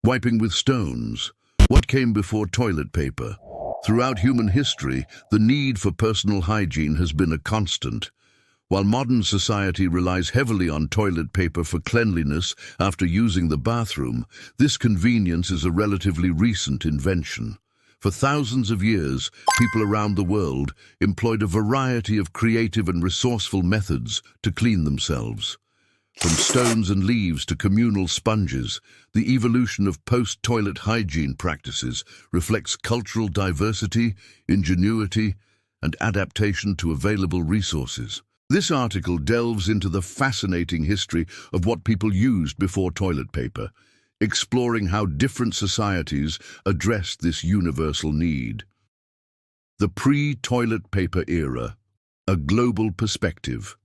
Wiping with stones. What came before toilet paper? Throughout human history, the need for personal hygiene has been a constant. While modern society relies heavily on toilet paper for cleanliness after using the bathroom, this convenience is a relatively recent invention. For thousands of years, people around the world employed a variety of creative and resourceful methods to clean themselves. From stones and leaves to communal sponges, the evolution of post-toilet hygiene practices reflects cultural diversity, ingenuity, and adaptation to available resources. This article delves into the fascinating history of what people used before toilet paper, exploring how different societies addressed this universal need. The pre-toilet paper era, a global perspective.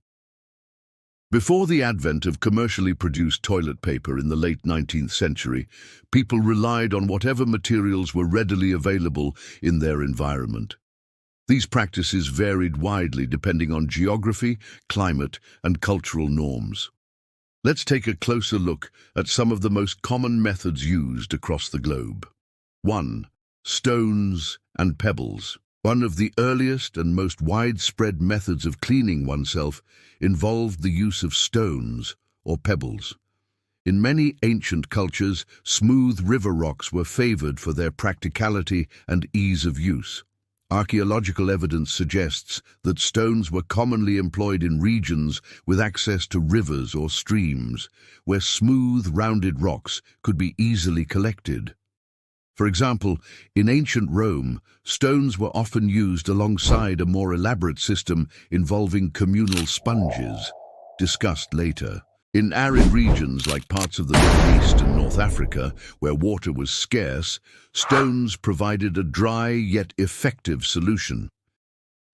Before the advent of commercially produced toilet paper in the late 19th century, people relied on whatever materials were readily available in their environment. These practices varied widely depending on geography, climate, and cultural norms. Let's take a closer look at some of the most common methods used across the globe. 1. Stones and pebbles. One of the earliest and most widespread methods of cleaning oneself involved the use of stones or pebbles. In many ancient cultures, smooth river rocks were favored for their practicality and ease of use. Archaeological evidence suggests that stones were commonly employed in regions with access to rivers or streams, where smooth, rounded rocks could be easily collected. For example, in ancient Rome, stones were often used alongside a more elaborate system involving communal sponges, discussed later. In arid regions like parts of the Middle East and North Africa, where water was scarce, stones provided a dry yet effective solution.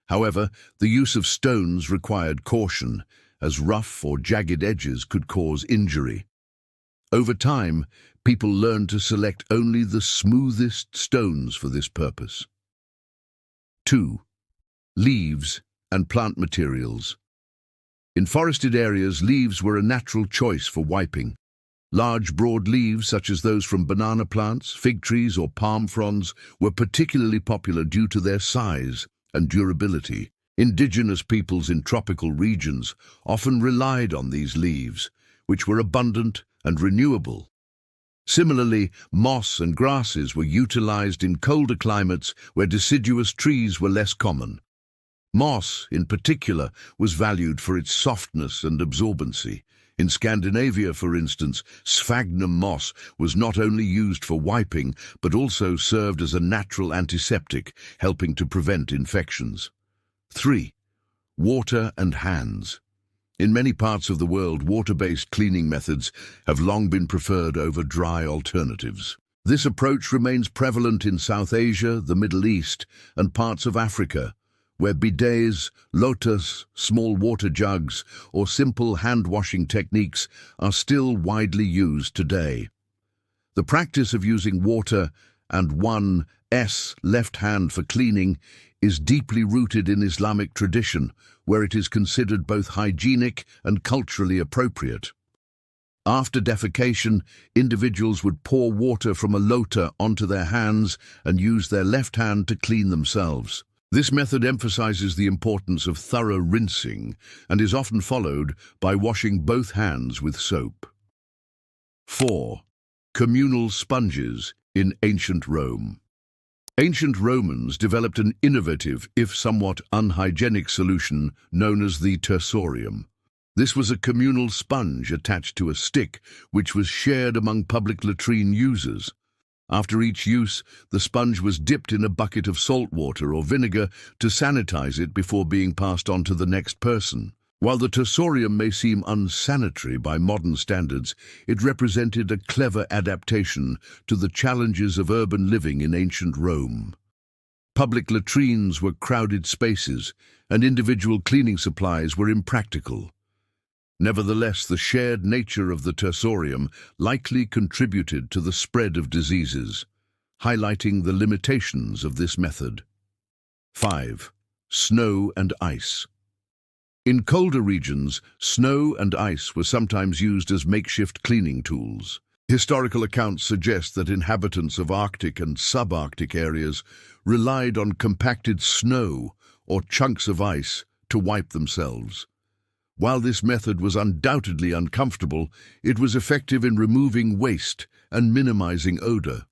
However, the use of stones required caution, as rough or jagged edges could cause injury. Over time, people learned to select only the smoothest stones for this purpose. 2. Leaves and plant materials. In forested areas, leaves were a natural choice for wiping. Large, broad leaves, such as those from banana plants, fig trees, or palm fronds, were particularly popular due to their size and durability. Indigenous peoples in tropical regions often relied on these leaves, which were abundant and renewable. Similarly, moss and grasses were utilized in colder climates where deciduous trees were less common. Moss, in particular, was valued for its softness and absorbency. In Scandinavia, for instance, sphagnum moss was not only used for wiping, but also served as a natural antiseptic, helping to prevent infections. 3. Water and hands. In many parts of the world, water-based cleaning methods have long been preferred over dry alternatives. This approach remains prevalent in South Asia, the Middle East, and parts of Africa, where bidets, lotus, small water jugs, or simple hand-washing techniques are still widely used today. The practice of using water and one left hand for cleaning is deeply rooted in Islamic tradition, where it is considered both hygienic and culturally appropriate. After defecation, individuals would pour water from a lota onto their hands and use their left hand to clean themselves. This method emphasizes the importance of thorough rinsing and is often followed by washing both hands with soap. 4. Communal sponges in ancient Rome. Ancient Romans developed an innovative, if somewhat unhygienic solution known as the tersorium. This was a communal sponge attached to a stick, which was shared among public latrine users. After each use, the sponge was dipped in a bucket of salt water or vinegar to sanitize it before being passed on to the next person. While the tersorium may seem unsanitary by modern standards, it represented a clever adaptation to the challenges of urban living in ancient Rome. Public latrines were crowded spaces, and individual cleaning supplies were impractical. Nevertheless, the shared nature of the tersorium likely contributed to the spread of diseases, highlighting the limitations of this method. 5. Snow and ice. In colder regions, snow and ice were sometimes used as makeshift cleaning tools. Historical accounts suggest that inhabitants of Arctic and subarctic areas relied on compacted snow or chunks of ice to wipe themselves. While this method was undoubtedly uncomfortable, it was effective in removing waste and minimizing odor.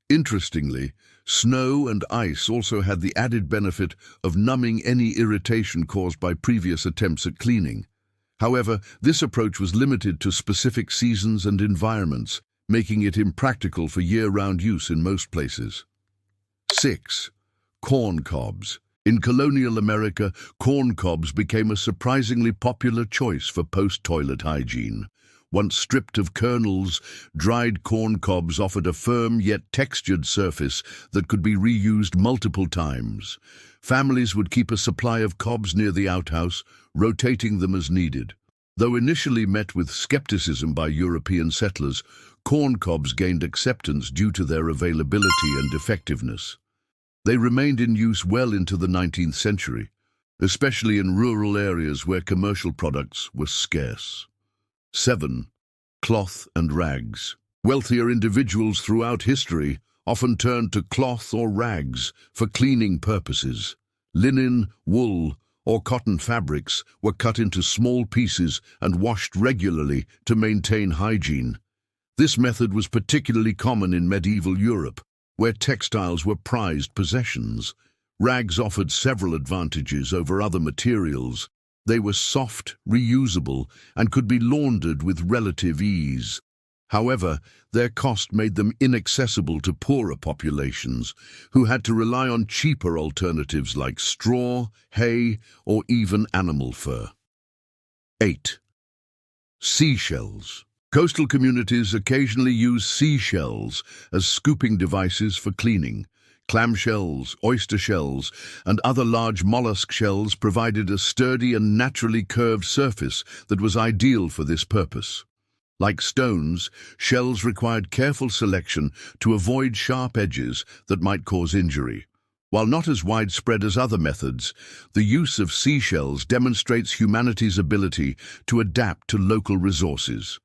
Interestingly, snow and ice also had the added benefit of numbing any irritation caused by previous attempts at cleaning. However, this approach was limited to specific seasons and environments, making it impractical for year-round use in most places. 6. Corn cobs. In colonial America, corn cobs became a surprisingly popular choice for post-toilet hygiene. Once stripped of kernels, dried corn cobs offered a firm yet textured surface that could be reused multiple times. Families would keep a supply of cobs near the outhouse, rotating them as needed. Though initially met with skepticism by European settlers, corn cobs gained acceptance due to their availability and effectiveness. They remained in use well into the 19th century, especially in rural areas where commercial products were scarce. 7. Cloth and rags. Wealthier individuals throughout history often turned to cloth or rags for cleaning purposes. Linen, wool, or cotton fabrics were cut into small pieces and washed regularly to maintain hygiene. This method was particularly common in medieval Europe, where textiles were prized possessions. Rags offered several advantages over other materials. They were soft, reusable, and could be laundered with relative ease. However, their cost made them inaccessible to poorer populations, who had to rely on cheaper alternatives like straw, hay, or even animal fur. 8. Seashells. Coastal communities occasionally use seashells as scooping devices for cleaning. Clamshells, oyster shells, and other large mollusk shells provided a sturdy and naturally curved surface that was ideal for this purpose. Like stones, shells required careful selection to avoid sharp edges that might cause injury. While not as widespread as other methods, the use of seashells demonstrates humanity's ability to adapt to local resources.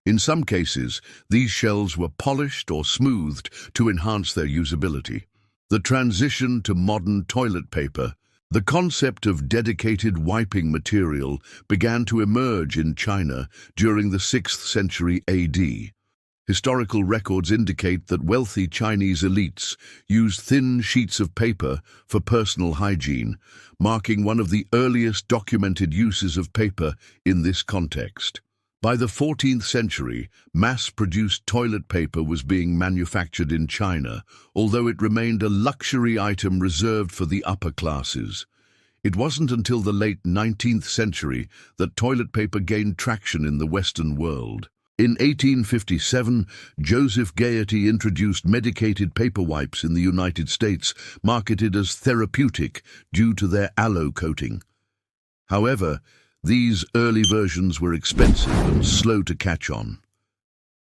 In some cases, these shells were polished or smoothed to enhance their usability. The transition to modern toilet paper. The concept of dedicated wiping material began to emerge in China during the 6th century AD. Historical records indicate that wealthy Chinese elites used thin sheets of paper for personal hygiene, marking one of the earliest documented uses of paper in this context. By the 14th century, mass-produced toilet paper was being manufactured in China, although it remained a luxury item reserved for the upper classes. It wasn't until the late 19th century that toilet paper gained traction in the Western world. In 1857, Joseph Gaiety introduced medicated paper wipes in the United States, marketed as therapeutic due to their aloe coating. However, these early versions were expensive and slow to catch on.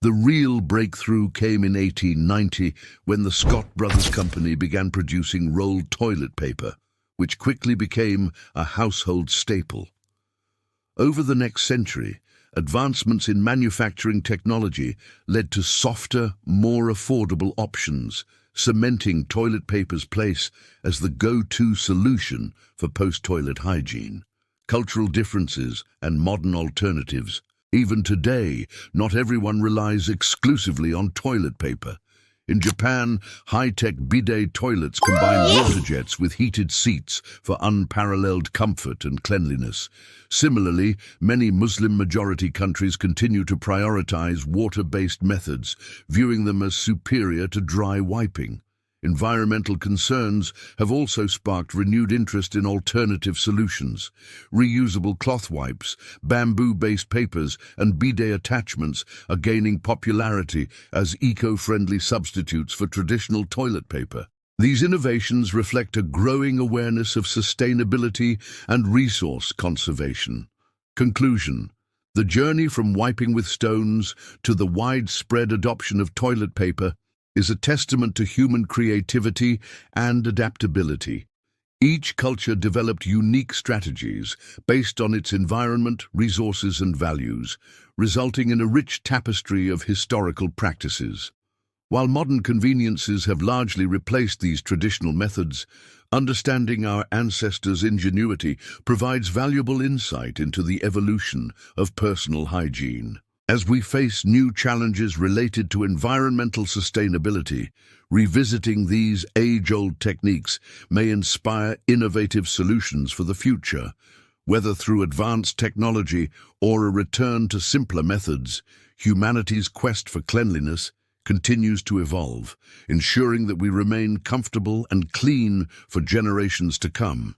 The real breakthrough came in 1890 when the Scott Brothers Company began producing rolled toilet paper, which quickly became a household staple. Over the next century, advancements in manufacturing technology led to softer, more affordable options, cementing toilet paper's place as the go-to solution for post-toilet hygiene. Cultural differences and modern alternatives. Even today, not everyone relies exclusively on toilet paper. In Japan, high-tech bidet toilets combine water jets with heated seats for unparalleled comfort and cleanliness. Similarly, many Muslim-majority countries continue to prioritize water-based methods, viewing them as superior to dry wiping. Environmental concerns have also sparked renewed interest in alternative solutions. Reusable cloth wipes, bamboo-based papers, and bidet attachments are gaining popularity as eco-friendly substitutes for traditional toilet paper. These innovations reflect a growing awareness of sustainability and resource conservation. Conclusion: the journey from wiping with stones to the widespread adoption of toilet paper is a testament to human creativity and adaptability. Each culture developed unique strategies based on its environment, resources, and values, resulting in a rich tapestry of historical practices. While modern conveniences have largely replaced these traditional methods, understanding our ancestors' ingenuity provides valuable insight into the evolution of personal hygiene. As we face new challenges related to environmental sustainability, revisiting these age-old techniques may inspire innovative solutions for the future. Whether through advanced technology or a return to simpler methods, humanity's quest for cleanliness continues to evolve, ensuring that we remain comfortable and clean for generations to come.